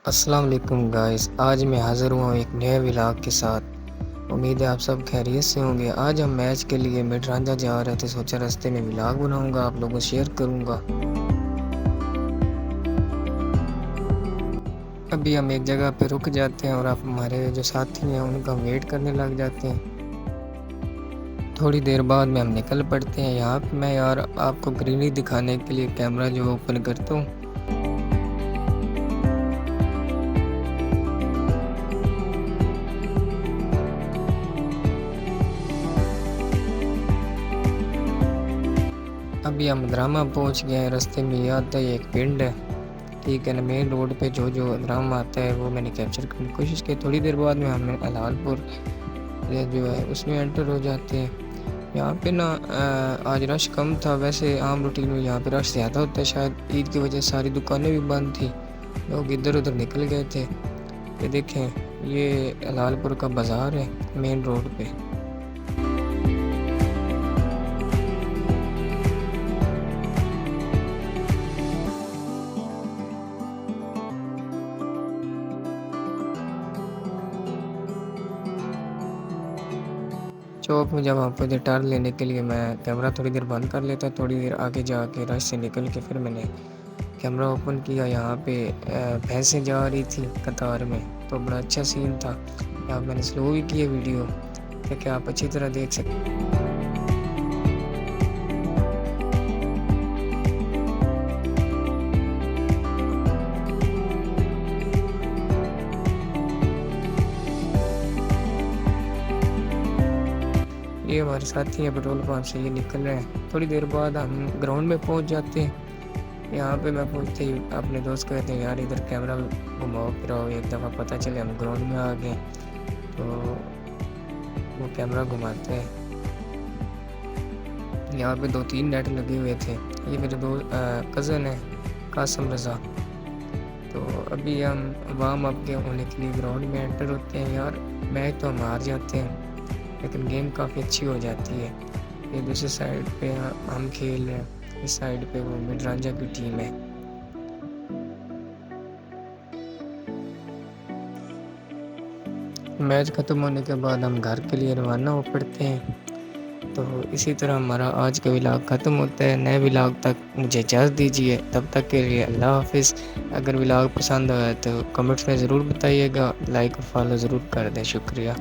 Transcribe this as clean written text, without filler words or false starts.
السلام علیکم گائز، آج میں حاضر ہوا ہوں ایک نئے ولاگ کے ساتھ۔ امید ہے آپ سب خیریت سے ہوں گے۔ آج ہم میچ کے لیے مڈ رانجھا جا رہے تھے، سوچا رستے میں ولاگ بناؤں گا، آپ لوگوں کو شیئر کروں گا۔ ابھی ہم ایک جگہ پہ رک جاتے ہیں اور آپ ہمارے جو ساتھی ہیں ان کا ویٹ کرنے لگ جاتے ہیں۔ تھوڑی دیر بعد میں ہم نکل پڑتے ہیں۔ یہاں پہ میں آپ کو گرینری دکھانے کے لیے کیمرہ جو اوپن کرتا ہوں۔ ابھی ہم دراما پہنچ گئے ہیں۔ رستے میں یہ آتا ہے ایک پنڈ ہے، ٹھیک ہے نا۔ مین روڈ پہ جو دراما آتا ہے وہ میں نے کیپچر کرنے کی کوشش کی۔ تھوڑی دیر بعد میں ہم الال پور جو ہے اس میں انٹر ہو جاتے ہیں۔ یہاں پہ نا آج رش کم تھا، ویسے عام روٹین میں یہاں پہ رش زیادہ ہوتا ہے، شاید عید کی وجہ سے ساری دکانیں بھی بند تھی، لوگ ادھر ادھر نکل گئے تھے۔ یہ دیکھیں، یہ الال پور کا بازار ہے مین روڈ پہ۔ چوک میں جب آپ کو ٹرن لینے کے لیے میں کیمرہ تھوڑی دیر بند کر لیتا، تھوڑی دیر آگے جا کے رش سے نکل کے پھر میں نے کیمرہ اوپن کیا۔ یہاں پہ بھینسیں جا رہی تھی قطار میں، تو بڑا اچھا سین تھا۔ یہاں میں نے سلو بھی کیا ویڈیو تاکہ آپ اچھی طرح دیکھ سکیں۔ یہ ہمارے ساتھی ہیں پیٹرول پمپ سے، یہ نکل رہے ہیں۔ تھوڑی دیر بعد ہم گراؤنڈ میں پہنچ جاتے ہیں۔ یہاں پہ میں پہنچتے ہی اپنے دوست کو کہتے ہیں یار ادھر کیمرہ گھماؤ پھراؤ، ایک دفعہ پتہ چلے ہم گراؤنڈ میں آ گئے، تو وہ کیمرہ گھماتے ہیں۔ یہاں پہ 2-3 نیٹ لگے ہوئے تھے۔ یہ میرے کزن ہے قاسم رضا۔ تو ابھی ہم وارم اپ کے ہونے کے لیے گراؤنڈ میں انٹر ہوتے ہیں۔ یار میچ تو ہم ہار جاتے ہیں لیکن گیم کافی اچھی ہو جاتی ہے۔ یہ دوسری سائڈ پہ ہم کھیل رہے ہیں، اس سائڈ پہ وہ مڈ رانجھا کی ٹیم ہے۔ میچ ختم ہونے کے بعد ہم گھر کے لیے روانہ ہو پڑتے ہیں۔ تو اسی طرح ہمارا آج کا ولاگ ختم ہوتا ہے۔ نئے ولاگ تک مجھے اجازت دیجیے، تب تک کے لیے اللہ حافظ۔ اگر ولاگ پسند آیا تو کمنٹس میں ضرور بتائیے گا، لائک اور فالو ضرور کر دیں۔ شکریہ۔